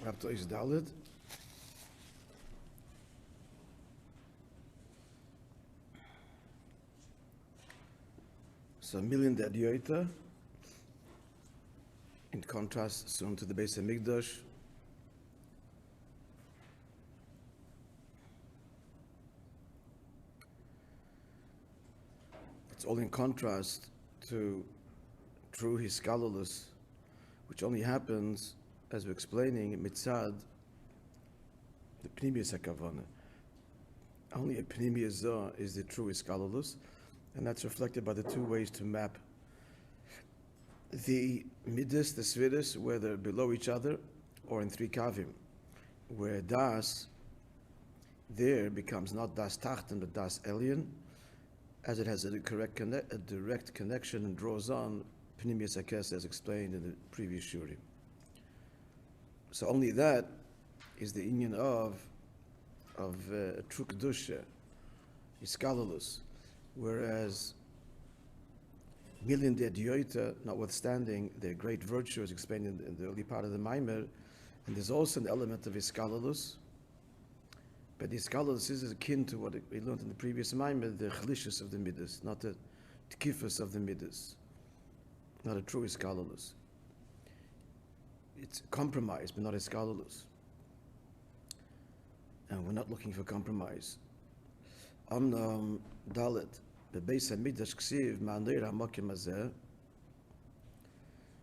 Chapter is Dalet. So, million dead Yoita, in contrast soon to the base of Mikdash. It's all in contrast to true Hiskalolus, which only happens, as we're explaining, mitzad, the Pnimiyas HaKavana. Only a Pnimiyas Zoh is the true Hiskalolus, and that's reflected by the two ways to map the Midas, the Svidus, where they're below each other, or in three Kavim, where Das there becomes not Das Tachten, but Das Elyon, as it has a direct connection and draws on Pnimiyas HaKes as explained in the previous Shurim. So only that is the union of true Kedusha, Hiskalolus, whereas million dead Yoita, notwithstanding their great virtue, as explained in the early part of the Maamar, and there's also an element of Hiskalolus, but the Hiskalolus is akin to what we learned in the previous Maamar, the Chlishus of the Midas, not the Tkifus of the Midas, not a true Hiskalolus. It's compromise, but not Hiskalolus. And we're not looking for compromise. Amnam Dalet, the base of Mikdash Ksiv, Ma'anir HaMokim Hazeh,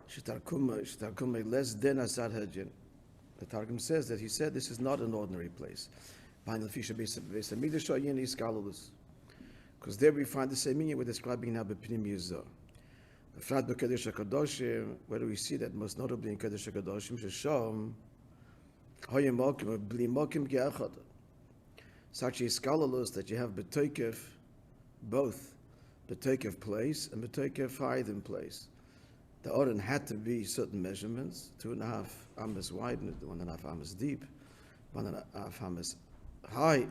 Shtarkumei less than Asad Hajin. The Targum says that he said this is not an ordinary place. Because there we find the same meaning we're describing now B'Pnimiyas Zoh. B'Frat B'Kodesh HaKadoshim, where do we see that most notably in Kodesh HaKadoshim, Shesham, Hoyim Mokim, B'Li Mokim Ge'achad. Such a Hiskalolus that you have B'Toikef, both B'Toikef place and B'Toikef Haydim place. The Oren had to be certain measurements, 2.5 amas wide and 1.5 amas deep, 1.5 amas high,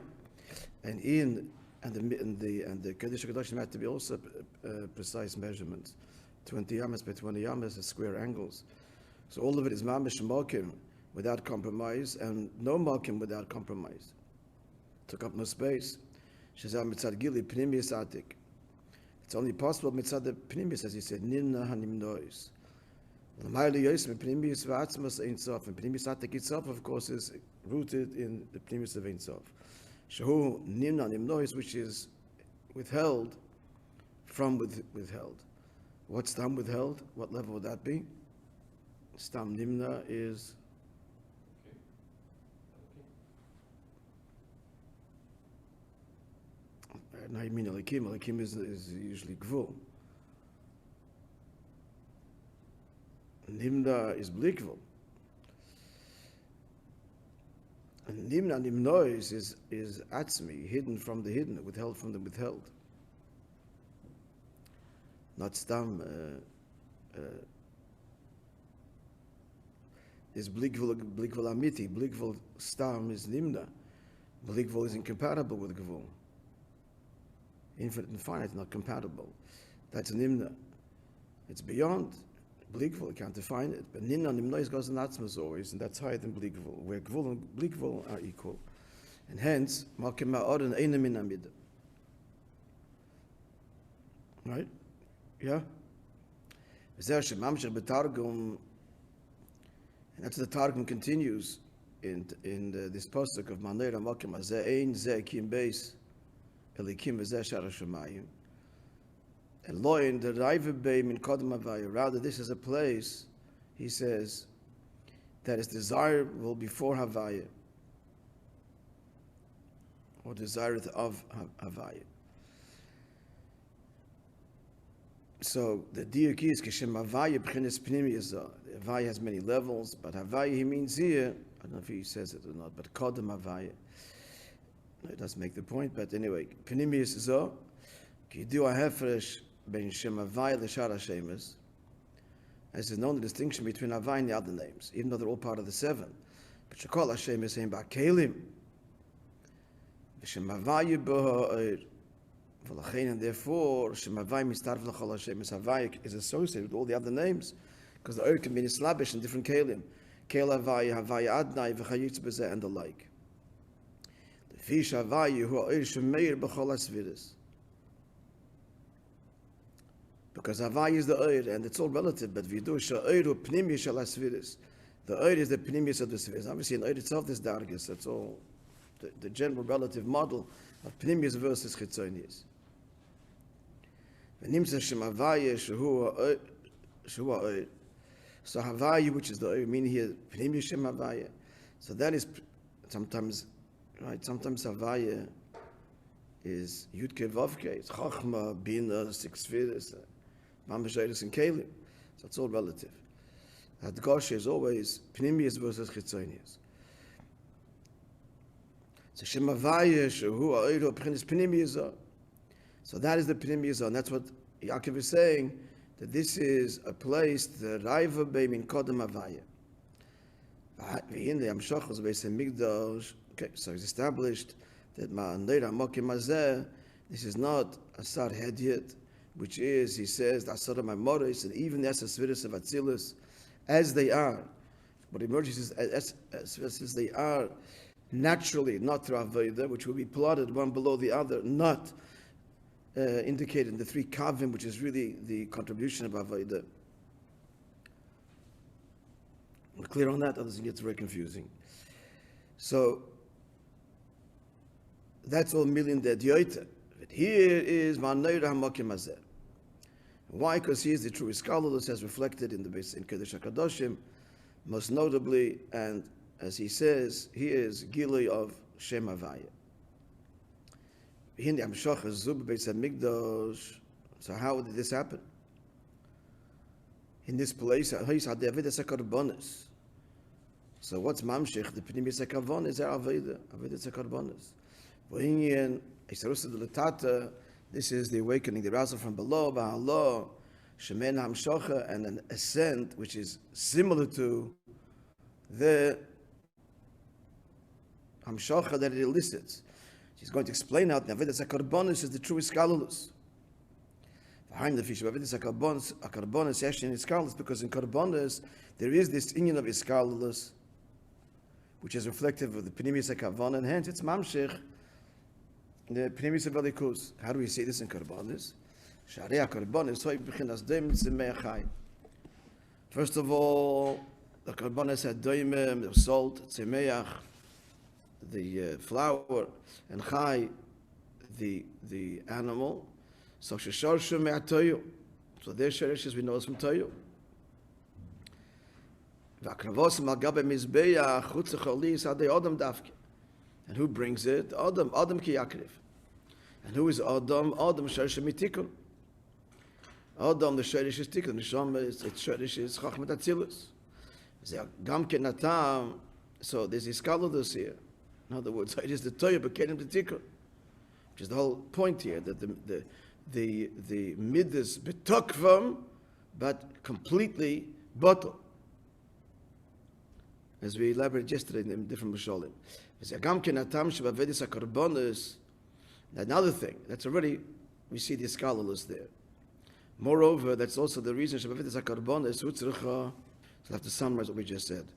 and the Kodesh HaKadoshim had to be also precise measurements, 20 amas by 20 amas at square angles. So all of it is mamish mokim without compromise, and no mokim without compromise. Took up no space. Shazam mitzad gili pnimiyas atik. It's only possible mitzad the pnimiyas, as he said, nimna hanimnois. L'mayli yosem pnimiyas v'atzmas ein sof. And pnimiyas atik itself, of course, is rooted in the pnimiyas of ein sof. Shahu nimna hanimnois, which is withheld from withheld. What's stam withheld? What level would that be? Stam nimna is now you mean Elikim. Elikim is usually Gvul. Nimna is Blikvul. And Nimna Nimnois is Atzmi, hidden from the hidden, withheld from the withheld. Not Stam. Is Blikvul Amiti. Blikvul Stam is Nimna. Blikvul is incompatible with Gvul. Infinite and finite, not compatible. That's an Nimna. It's beyond Blikvul, you can't define it. But Nimna and Nimnois goes in Atzmas always, and that's higher than Blikvul, where Gvul and Blikvul are equal. And hence, Makim Ma'oren Eina Min Amida. Right? Yeah? And that's the Targum continues in this pasuk of Ma'anir HaMokim Hazeh Ein Zeh Kim Beis Elikim v'zeh shar hashamayim. And loin the raive bei min kodem havaya. Rather, this is a place, he says, that is desirable before havaya, or desireth of havaya. So the diuk is kishem havaya b'chines pnimiyas zoh. Havaya has many levels, but havaya he means here. I don't know if he says it or not, but kodem havaya. It doesn't make the point, but anyway, Pnimiyas Zoh, ki do a hefresh ben Shem Havai l'shar Hashemes, as is known the distinction between Havai and the other names, even though they're all part of the 7. But Shekol Hashemes hein ba'kelim, v'Shem Havai b'ha'er, v'lachein, and therefore Shem Havai mistarv l'chol Hashemes. Havai is associated with all the other names, because the Oir can be in Slabish and different kelim. Kel Havaya, Havaya Adnai, V'chayitz B'zeh, and the like. The Fish Havaya, who are Shemeir B'chol HaSviris. Because Havaya is the Oir, and it's all relative, but Vidu Sha'oiru Pnimi Shal HaSviris. The Oir is the Pnimis of the Sviris. Obviously, in Oir itself, there's Dargis. That's all the general relative model of Pnimis versus Chitzonius. V'nimsa Shem Havaya, Shehu Oir. So Havaya, which is the Oir, meaning here, Pnimi Shem Havaya. So that is sometimes, right? Sometimes Havaya is Yudke Vavke, it's Chachma, Bina, Six Sviris, Mamashayris and Kalim. So it's all relative. Hadgosh is always Pnimius versus Chitzonius. So Shem Havaya, Shehu Oiru, Pchinis Pnimius. So that is the Pnimius, and that's what Yaakov is saying, that this is a place, the Raiva Beim in Kodem Havaya. Okay, so it's established that this is not a Sar Hediyat, which is, he says, the Asar HaMamoris, and even the Asasviris of Atzilus, as they are. What emerges is as they are naturally, not through Avodah, which will be plotted one below the other, not indicated in the three kavim, which is really the contribution of Avodah. We're clear on that, otherwise it gets very confusing. So, that's all million dead yoita. But here is Ma'neira HaMokim Hazeh. Why? Because he is the true scholarless, as reflected in the base in Kedesh HaKadoshim, most notably, and as he says, he is Gilui of Shem Havaya. So how did this happen? In this place, so what's Mamshech? The Pnimis HaKavon is our Aveda HaKarbonis. This is the awakening, the razzle from below, Ba'allah, Shemen HaMshocha, and an ascent which is similar to the Hamshocha that it elicits. She's going to explain out Avedas HaKarbonis is the true Iskalulus. Behind the fish of Avedas HaKarbonis actually in Iskalulus, because in Karbonis there is this union of Iskalulus, which is reflective of the Pnimis HaKavon, and hence it's Mamshech, the Pnimis HaVelikus. How do we see this in Karbonis? Sharei HaKarbonis, Hoi B'chinas Doim Tzimei Chai. First of all, the Karbonis had Doimim, the salt, Tzimeach, the flour, and Chai, the animal. So Sheshorshu Me'atoyu. So their Sheresh, as we know, is from Toyu. V'akravosim al-gabe Mizbeach, Chutzach Olis, Adei Odom Davke. And who brings it? Adam ki Yakriv. And who is Adam? Adam Sheresh Mitikun. Adam, the Sheresh is Tikun. The Neshama, its Sheresh is Chachmat Atzilus. Gam Kenatam. So there's Iskaludus here. In other words, it is the Toya Bekenim to Tikkun, which is the whole point here, that the midas betokvam, but completely bottle, as we elaborated yesterday in different mashalim. Another thing, that's already, we see the scholarless there. Moreover, that's also the reason Shabbavidis HaKarbonis, so I have to summarize what we just said.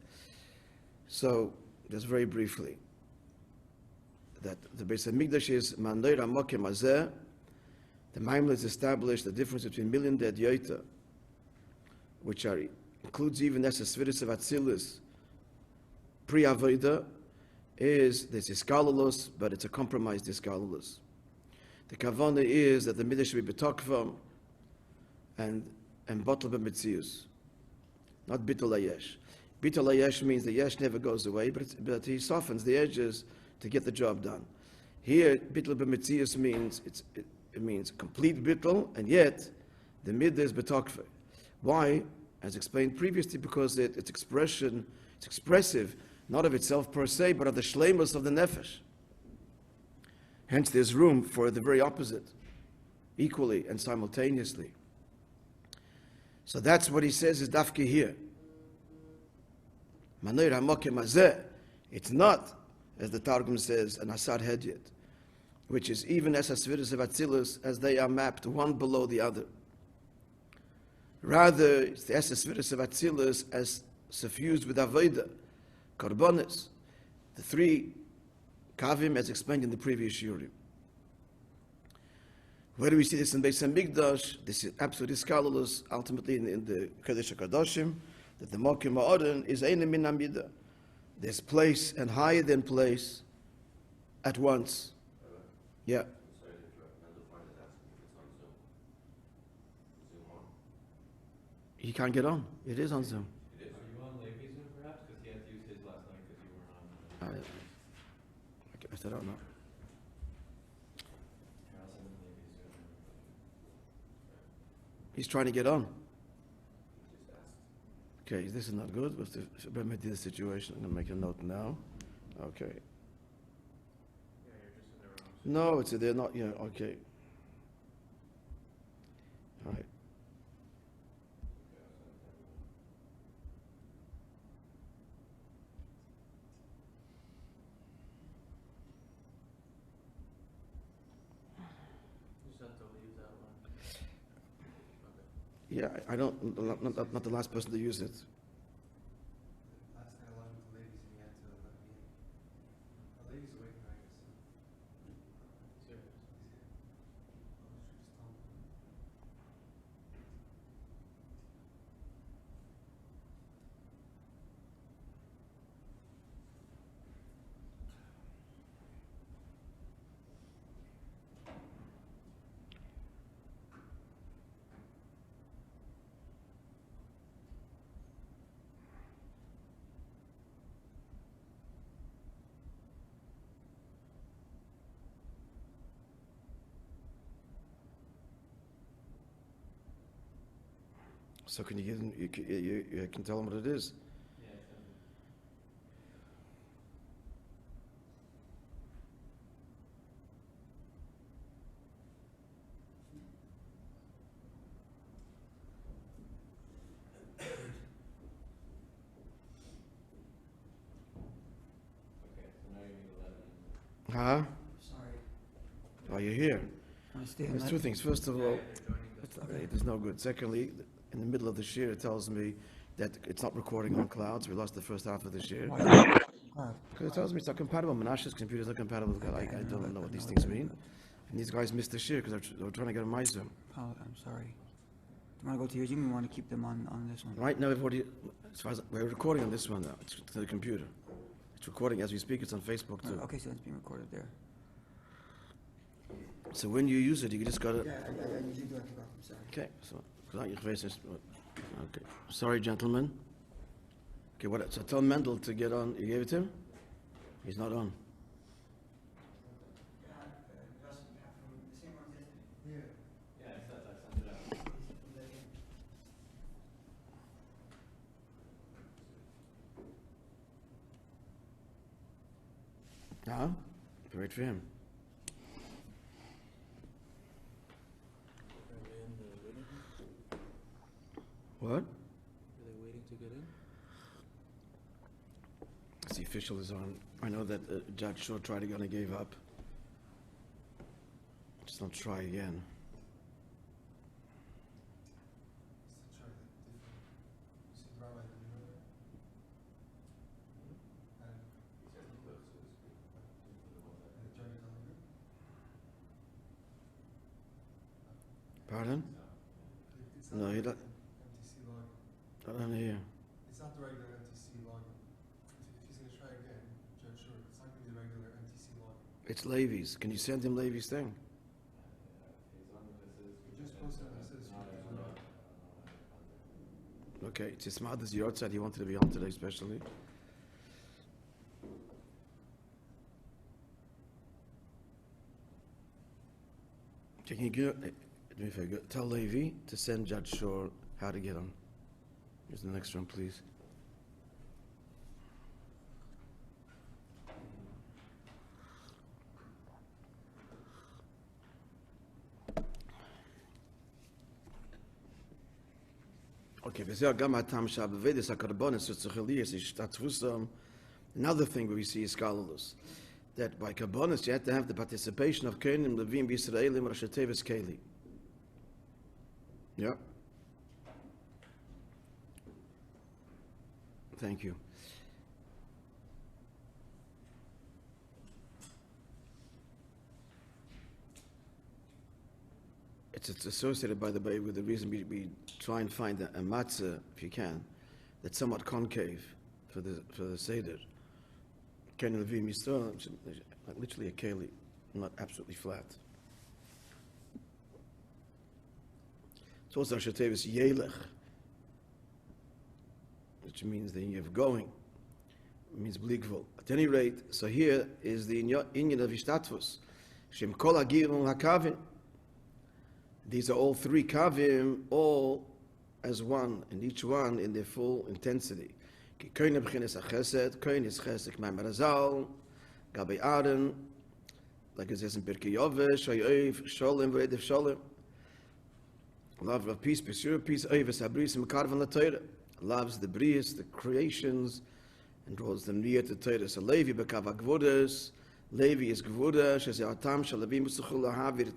So, just very briefly, that the Beis HaMikdash is Ma'neira HaMokim Hazeh. The Maimon has established the difference between million dead Yoita, which includes even as a Sviris of Atzilus, pre-Avodah, is this Iskalulos, but it's a compromised Iskalulos. The Kavana is that the Midah should be Betokvam and Bottle B'Metzius, not Bittul HaYesh. Bittul HaYesh means the Yesh never goes away, but he softens the edges to get the job done. Here, Bittul B'Metzius means it means complete Bittul, and yet the Midah is Betokve. Why? As explained previously, because it's expressive, not of itself per se, but of the shleimus of the nefesh. Hence, there's room for the very opposite, equally and simultaneously. So that's what he says is dafke here. Ma'neira HaMokim Hazeh. It's not, as the Targum says, an asar hedyet, which is even as Asviris of Atzilus, as they are mapped one below the other. Rather, it's the Asviris of Atzilus as suffused with avodah, karbonis, the three kavim as explained in the previous shiurim. Where do we see this in Beis Hamikdash? This is absolutely scandalous. Ultimately, in the Kodesh HaKadoshim, that the Mokim Ha'oren is Einem Min Hamidah. There's place and higher than place at once. Yeah. Sorry to interrupt. Mendel Fine is asking if it's on Zoom. Zoom on? He can't get on. It is on Zoom. It is? Are you on Levi's Zoom perhaps? Because he had to use his last night because you weren't on. I don't know. I'll send him Levi's Zoom. He's trying to get on. He just asked. Okay, this is not good. What's the remedy the situation? I'm going to make a note now. Okay. Yeah, you're just in the wrong. No, they're not, okay. All right. You just have to leave that one. Okay. Yeah, I don't, not the last person to use it. Last night I left with the ladies and he had to let me in. The ladies awake now, I guess. Serious. He's here. Oh, just tell him. So can you give them, you can tell them what it is. Yeah, I sent him. Okay, so now you need 11. Huh? Sorry. Oh, you're here. I stay There's on two things. First of Yeah, all, they're joining the. That's okay, okay. it is no good. Secondly, in the middle of the Shir, it tells me that it's not recording on clouds. We lost the first half of the Shir. Why not? Because it tells me it's not compatible. Menashe's computer is not compatible with God. I don't know what these things mean. And these guys missed the Shir because they were trying to get on my Zoom. Oh, I'm sorry. Do you want to go to your Zoom or you want to keep them on this one? Right now, everybody, as far as we're recording on this one now, it's to the computer. It's recording as we speak. It's on Facebook too. Okay, so it's being recorded there. So when you use it, you just got to. Yeah, I usually do. I forgot. I'm sorry. Okay, so okay. Sorry, gentlemen. Okay, what? So tell Mendel to get on. You gave it to him? He's not on. Yeah. Yeah, I sent it out. Huh? Wait for him. What? Are they waiting to get in? The official is on. I know that Judge Shor tried again and gave up. Just don't try again. Let's try that different. You see the rabbi, did you know that? And He said he goes to the screen. and the journey is on the good? Pardon? It's No, not he the don't- MTC login. I don't hear. It's not the regular MTC login. If he's going to try again, Judge Shur, it's not going to be the regular MTC login. It's Levy's. Can you send him Levy's thing? He's on this is. You just posted on this. Okay, it's his mother's yahrzeit. He wanted to be on today, especially. Can you do me a favor? Tell Levy to send Judge Shor how to get on. Here's the next one, please. Okay, another thing we see is scholarless. That by karbonis you have to have the participation of Kohanim, Levim, Yisraelim, Rosh Tevis, Keli. Yeah. Thank you. It's associated, by the way, with the reason we try and find a matzah, if you can, that's somewhat concave for the Seder. Ken Levim Yisrael, literally a keli, not absolutely flat. It's also Shatevis Yelech, which means the Inyan of going. It means bligvul. At any rate, so here is the Inyan of Ishtatvus. Shem kol hagirun hakavim. These are all three kavim, all as one, and each one in their full intensity. Ki koine b'chines ha'chesed, koine is chesed k'may marazal, gabi aren, like it says in Pirkei Yovesh, ha'yoiv, sholem, v'edev sholem. Love of peace, pursuit peace, oiv, sabris, m'karvan l'Torah. Loves the brias, the creations, and draws them near to Torah. So Levi b'kav ha'gvudas, Levi is gvuda, shezeh atam, shalavim b'suchul ha'avir,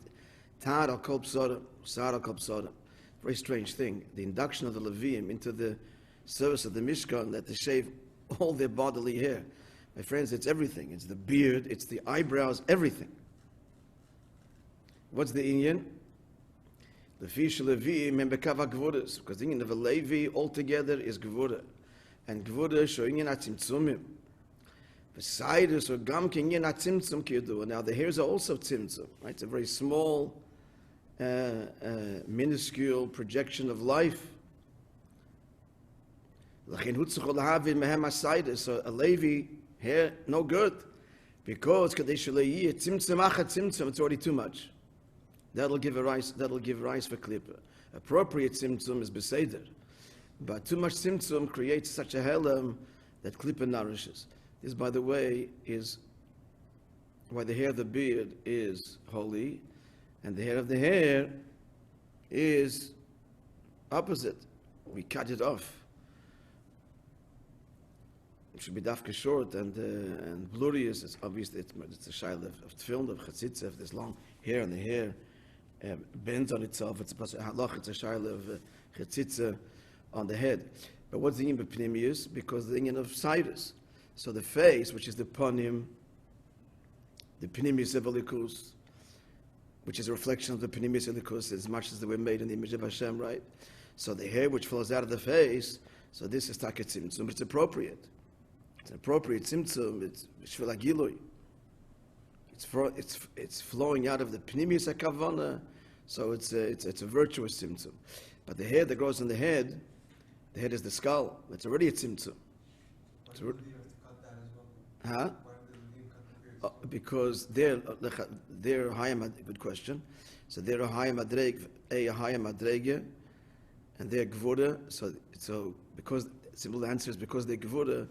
tar al kol psorim, sar al kol psorim. Very strange thing. The induction of the Leviim into the service of the Mishkan, that they shave all their bodily hair. My friends, it's everything. It's the beard, it's the eyebrows, everything. What's the Inyan? The fish Leviim and Bekava Gvudas, because the Inyan of a Levi altogether is Gvuda. And Gvuda show Inyan HaTzimtzumim. Besides, or Gam Inyan HaTzimtzum Kidu. Now the hairs are also Tzimtzum, right? It's a very small, minuscule projection of life. So a Levi hair, no good, because it's already too much. That'll give rise for klippa. Appropriate tzimtzum is beseder, but too much tzimtzum creates such a helam that klippa nourishes. This, by the way, is why the hair of the beard is holy, and the hair of the hair is opposite. We cut it off. It should be dafka short and blurious. It's obviously it's a shaila of tefillin, of chatzitza, of this long hair, and the hair bends on itself. It's a shaila of chatzitza on the head. But what's the inyan b'pnimius? Because the inyan of Cyrus. So the face, which is the panim, the pnimius of elikus, which is a reflection of the pnimius of elikus, as much as they were made in the image of Hashem, right? So the hair which flows out of the face, so this is taket tzimtzum, but it's appropriate. It's an appropriate tzimtzum. It's shvil hagilui. It's flowing out of the pnimius hakavana, so it's a virtuous tzimtzum. But the hair that grows on the head is the skull. It's already a tzimtzum. Why do the Leviim have to cut that as well? Huh? Why do the Leviim cut the beards? Because they're higher. Good question. So they're a higher madrege, and they're gvuda. So because simple answer is because they're gvuda,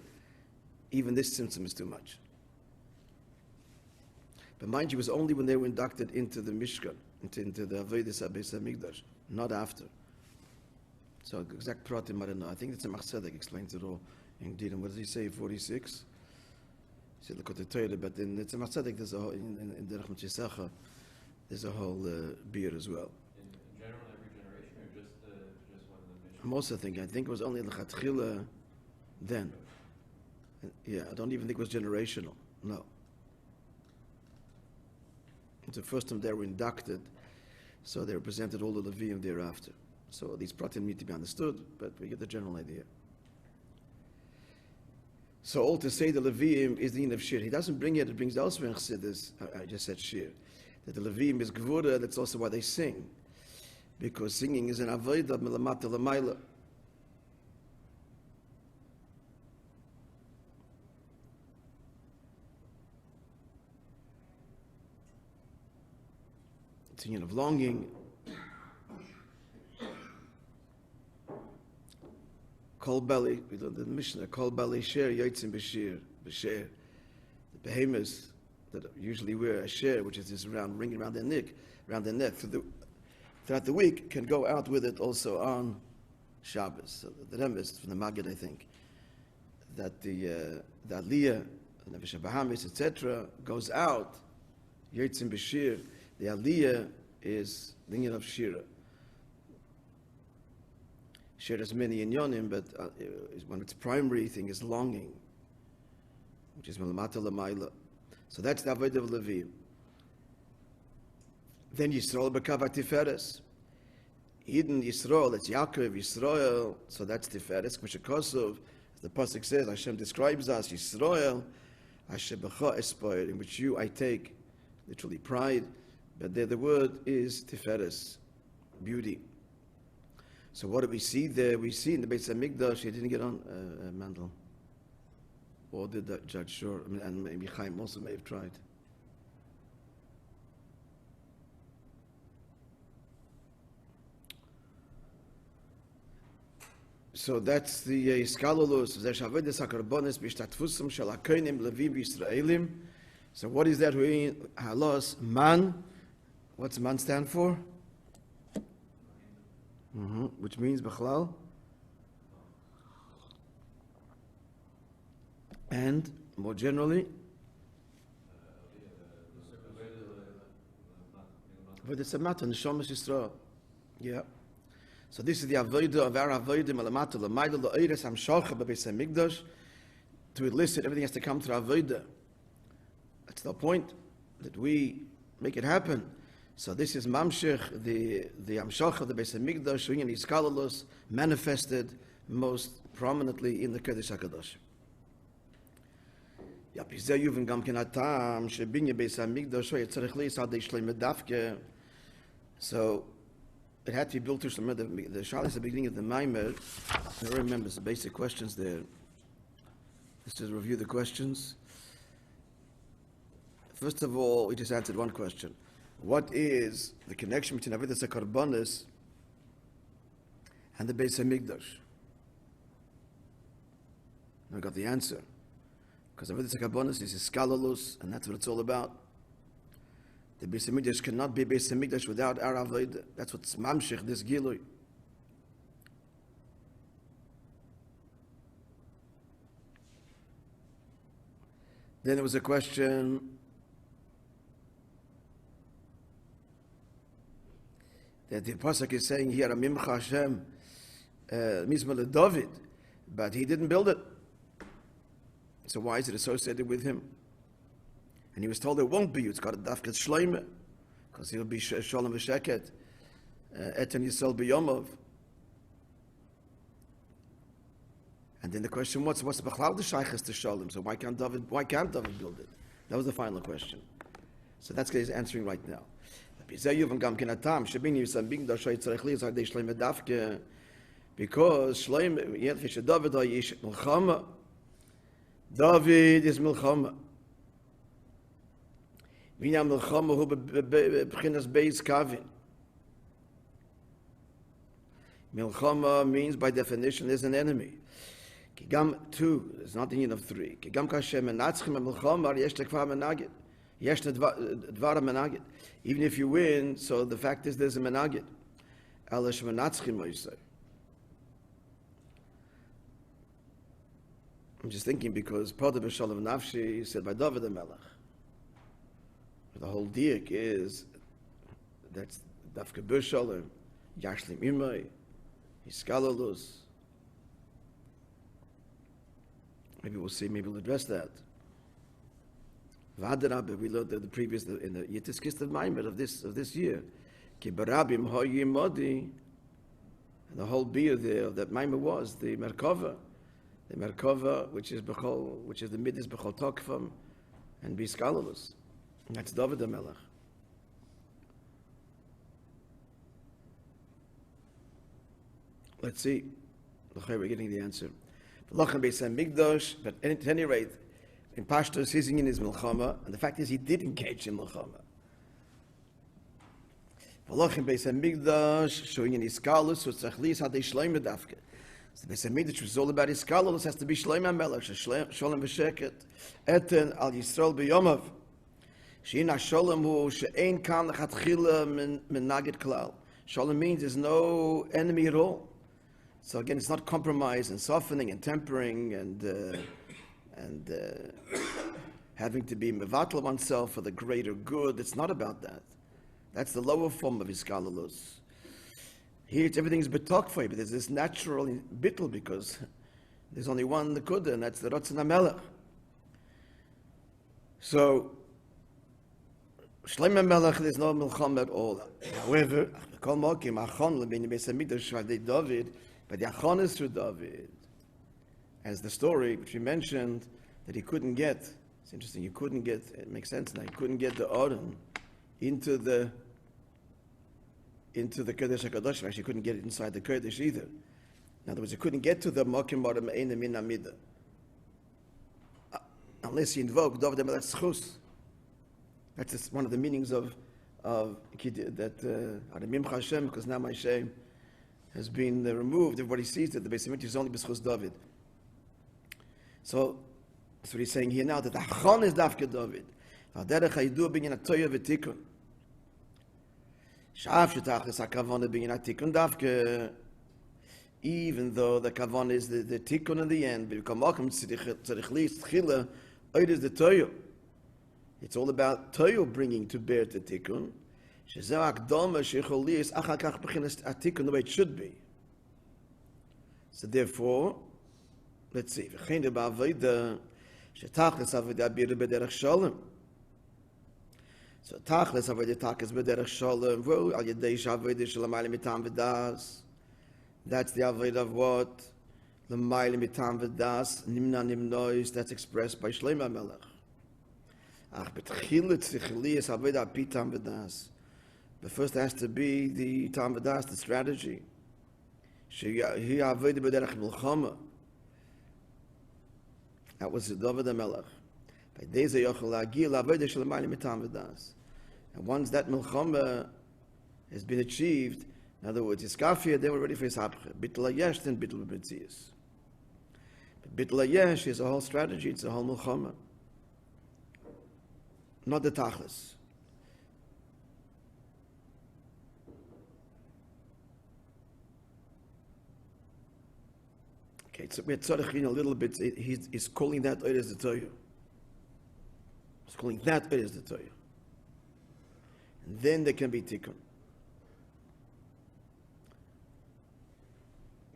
even this symptom is too much. But mind you, it was only when they were inducted into the Mishkan, into the Habayis Beis Hamikdash, not after. So exact pratim I don't know. I think it's a Machzedek explains it all. Indeed, and what does he say? 46. He said, look at the Torah, but then it's a Machzedek. There's a whole in the Rachmat Yisacha. There's a whole beard as well. In general, every generation, or just one of the missions? I'm also thinking. I think it was only l'chatchila then. Yeah, I don't even think it was generational. No. It's the first time they were inducted, so they represented all the Leviim thereafter. So these pratim need to be understood, but we get the general idea. So all to say the Leviim is the in of Shir. He doesn't bring it brings elsewhere in Chassidus. I just said Shir. That the Leviim is Gvura, that's also why they sing. Because singing is an avodah melamata l'mayla. It's a union of longing. Kol belly, we learned the Mishnah, Kol belly shir yotzim b'shir, b'shir. The behemoths that usually wear a shir, which is this round ring around their neck, throughout the week, can go out with it also on Shabbos. So the Remes from the Maggid, I think, that the Aliyah, the Nevesh Bahamis, etc., goes out, yotzim b'shir. The Aliyah is the union of Shira. Shir has many inyonim, but when its primary thing is longing, which is melamata l'mayla. So that's the avodah of Levi. Then Yisrael b'kav tiferes. Eden Yisrael, it's Yaakov Yisrael, so that's tiferes. K'meshekosov, the pasuk says, Hashem describes us Yisrael, Asher b'cha espoir, in which you I take, literally pride, but there the word is tiferes, beauty. So what do we see there? We see in the Beis Hamikdash, he didn't get on Mandel. Or did that Judge Shur? And maybe Chaim also may have tried. So that's the Iskalolus. So what is that? Halos man. What's man stand for? Which means Bechlal. And more generally, yeah. So this is the avodah of our avodah melamata l'mayla l'oires hamshalcha b'beis hamikdash. To elicit, everything has to come through avodah. That's the point, that we make it happen. So this is mamshech, the hamshalcha of the beis hamikdash, showing an iskalolus manifested most prominently in the Kodesh HaKadosh. So it had to be built to Shlomo. The Shal is the beginning of the Maimer. I remember the basic questions there. Let's just review the questions. First of all, we just answered one question. What is the connection between Avodas HaKorbanos and the Beis HaMikdash? And we got the answer. Because Avodas HaKorbanos is Iskalolus, and that's what it's all about. The Beis HaMikdash cannot be Beis HaMikdash without our Avodah. That's what's mamshich, this Gilui. Then there was a question, that the Pasuk is saying here, Amimcha Hashem, Mizmor David, but he didn't build it. So why is it associated with him? And he was told it won't be. It's got a dafkat shleime, because he'll be shalom v'sheket, eten yisrael b'yomov. And then the question was, what's the bechlal the shaychus to shalom? So why can't David build it? That was the final question. So that's what he's answering right now. Because shleime, David is milchama. V'inyan milchama hu b'chinas beis kavin. Milchama means by definition is an enemy. Kigam 2, it's not the union of 3. Kigam kashem menatzchim milchama yesh lekvar menagid. Yesh dvar menagid. Even if you win, so the fact is there's a menagid. Alash menatzchim Moishe. I'm just thinking because part of Shalom Nafshi said by David the Melech. The whole diak is that's Dafka B'Shalom, Yashlim Imay, Hiskalolus. Maybe we'll see. Maybe we'll address that. V'adarabah, we learned the previous in the Yitzchak of Maimer of this year. Ki barabim hoyim modi, and the whole beer there of that Maimer was the Merkava. The Merkava, which is the Midas B'chol Tokfam and B'Skalolus. That's David the Melech. Let's see. We're getting the answer. L'chem Beis HaMikdash, but at any rate, in Pashtus, his union is Milchama, and the fact is he did engage in Milchama. L'chem Beis HaMikdash, showing in Iskalus, so Tzachlis hadei shleim medafke. So the Beis HaMikdash was all about Iskalus, has to be Shleim HaMelech, Shalom V'Sheket, Eten al Yisrael B'Yomav. She'in HaSholem hu she'ein kan l'chatchila min nagid klal. Shalom means there's no enemy at all. So again, it's not compromise and softening and tempering and having to be mevatel oneself for the greater good. It's not about that. That's the lower form of Iskalus. Here everything's betalk for you, but there's this natural bittul because there's only one nekuda, and that's the Ratzon HaMelech. So, Shlomo Melech, there's no milchama at all. However, Kol Mokim, Achon, Lebini Beis HaMikdash, Shavdei David, but the Achon is through David. As the story which we mentioned, that he couldn't get, it's interesting, you couldn't get, it makes sense now, he couldn't get the Aron into the Kodesh HaKadosh, actually couldn't get it inside the Kodesh either. In other words, he couldn't get to the Mokim Baram Ein Min Amida. Unless he invoked David HaMelech's Schus. That's one of the meanings of that Aramimcha Hashem, because now my shame has been removed. Everybody sees that the Beis HaMikdash is only B'schus David. So that's what he's saying here now, that the Achon is Dafke David. V'aderech ha'yidu b'inyan ha'toya v'tikun. Sh'af shetachlis ha'kavana b'inyan ha'tikun Dafke. Even though the kavan is the tikkun in the end, it's all about toyo bringing to bear the tikkun. The way it should be. So therefore, let's see. So tachlis avodah takas b'derech shalom. Al yedei shaved shalom alim mitam v'das. That's the avodah of what? The ma'ile mitam v'das, nimna nimnois, that's expressed by Shlomo Melech. Ach, betchilut tzrichli is avodah pitam v'das. But first has to be the tam v'das, the strategy. She avodah b'derech milchama. That was the David Melech. By deze yochel la'agil avodah shel ma'ile mitam v'das. And once that milchama has been achieved, in other words, Yiskafia, they were ready for his hapcha. Bittul hayesh, then bittul b'metzias. But bittul hayesh is a whole strategy, it's a whole milchama. Not the tachlis. Okay, so we're tzarech a little bit, he's calling that Eres the Torah. He's calling that Eres the Torah. And then there can be tikkun.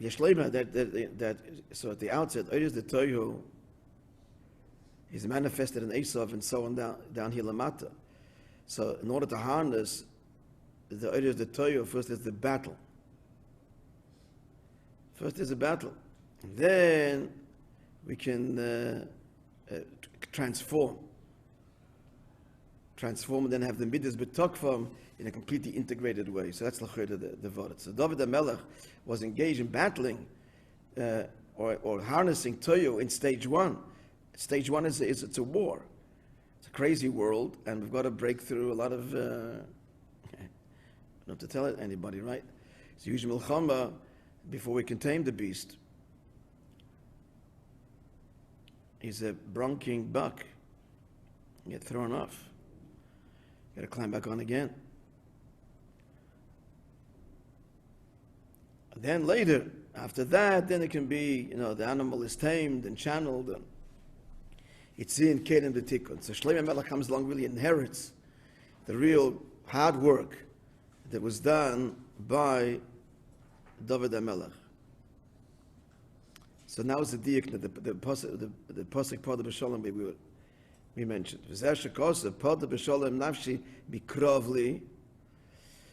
Yeshlema, that so at the outset, Eres the Torah is manifested in Esav and so on down here Lamata. So in order to harness the Eres the Torah, first is the battle. First is a battle. And then we can transform and then have the midas betokvam in a completely integrated way. So that's the Vod. So David HaMelech was engaged in battling or harnessing Toyo in stage one. Stage one is it's a war. It's a crazy world, and we've got to break through a lot of. Not to tell it anybody, right? It's usually milchama before we can tame the beast. He's a bronking buck. You get thrown off. You got to climb back on again. Then later, after that, then it can be, the animal is tamed and channeled, and it's in Kedem the Tikkun. So Shlomo Melech comes along, really inherits the real hard work that was done by David HaMelech. So now it's the diak, the pasuk part of B'Shalom we mentioned. V'zeh shekosa part of B'Shalom nafshi mikrovli.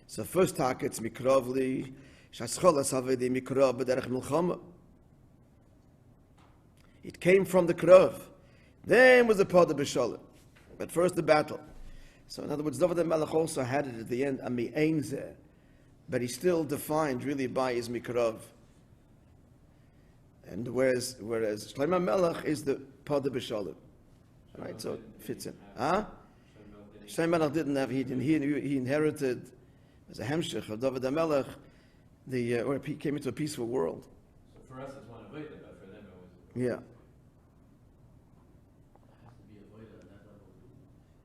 So first target's mikrovli. It came from the Krav. Then was the part of B'Shalom. But first the battle. So in other words, David HaMelech also had it at the end, but he's still defined really by his Mikrav. And whereas Shlomo HaMelech is the part of B'Shalom. Right, so it fits in. Shlomo HaMelech didn't have, he inherited as a hemshech of David HaMelech, or he came into a peaceful world. So for us it's one avodah, but for them it was. Yeah. It has to be avodah at that level.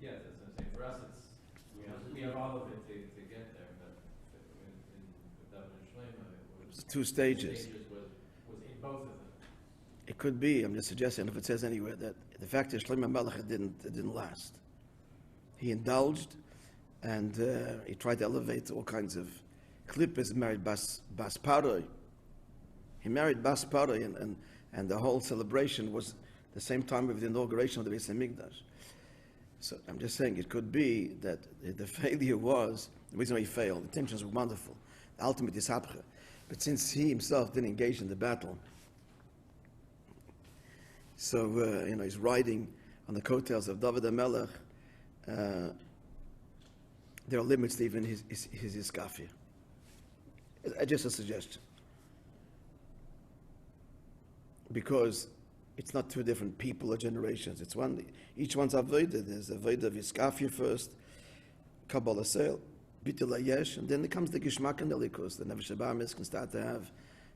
Yeah, that's what I'm saying. For us it's we have all of it to get there, but with David and Shlomo it was Two stages. was in both of them. It could be. I'm just suggesting if it says anywhere that the fact is Shlomo Melech it didn't last. He indulged, and he tried to elevate all kinds of Klippus married Bas Paroi. He married Bas Paroi, and the whole celebration was the same time of the inauguration of the Beis Hamikdash. So I'm just saying it could be that the failure was, the reason why he failed, the intentions were wonderful, the ultimate is h'tשכ. But since he himself didn't engage in the battle, so he's riding on the coattails of David HaMelech, there are limits to even his iskafia. Just a suggestion. Because it's not two different people or generations. It's one. Each one's avodah. There's avodah of iskafia first, Kabbalah Seil, Bitul Hayesh, and then it comes the Gishmak and the Likus. The Nefesh Habayis can start to have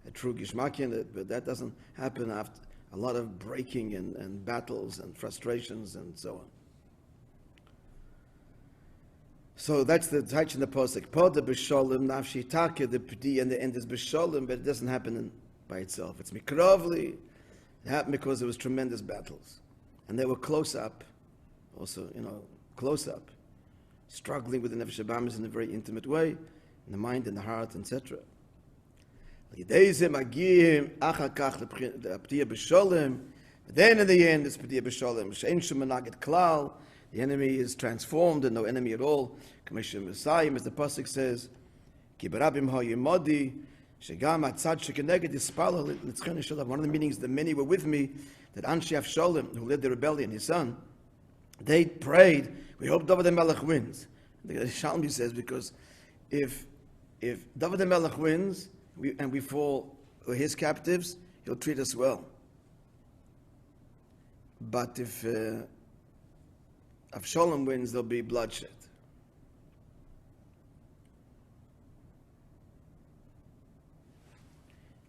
a true Gishmak in it, but that doesn't happen after a lot of breaking and battles and frustrations and so on. So that's the touch in the posik. Poda b'sholem nafshi take, the pdi and the end is b'sholem, but it doesn't happen by itself. It's mikrovli. It happened because there was tremendous battles, and they were close up, also close up, struggling with the nefesh habayis in a very intimate way, in the mind and the heart, etc. Then in the end, it's pdi b'sholem. The enemy is transformed and no enemy at all. Commission Messiah, as the pasuk says, one of the meanings, the many were with me, that Anshi Avshalom, who led the rebellion, his son, they prayed, we hope David HaMelech wins. The Shalmi says, because if David HaMelech wins, and we fall his captives, he'll treat us well. But if Avshalom wins, there'll be bloodshed.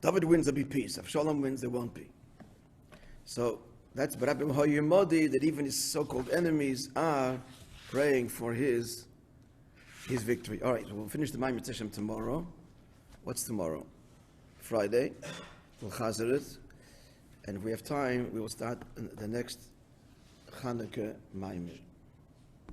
David wins, there'll be peace. Avshalom wins, there won't be. So that's Barabim Hayimodi, that even his so-called enemies are praying for his victory. All right, we'll finish the Ma'amar Session tomorrow. What's tomorrow? Friday. We'll chazer it. And if we have time, we will start the next Chanukah Ma'amar.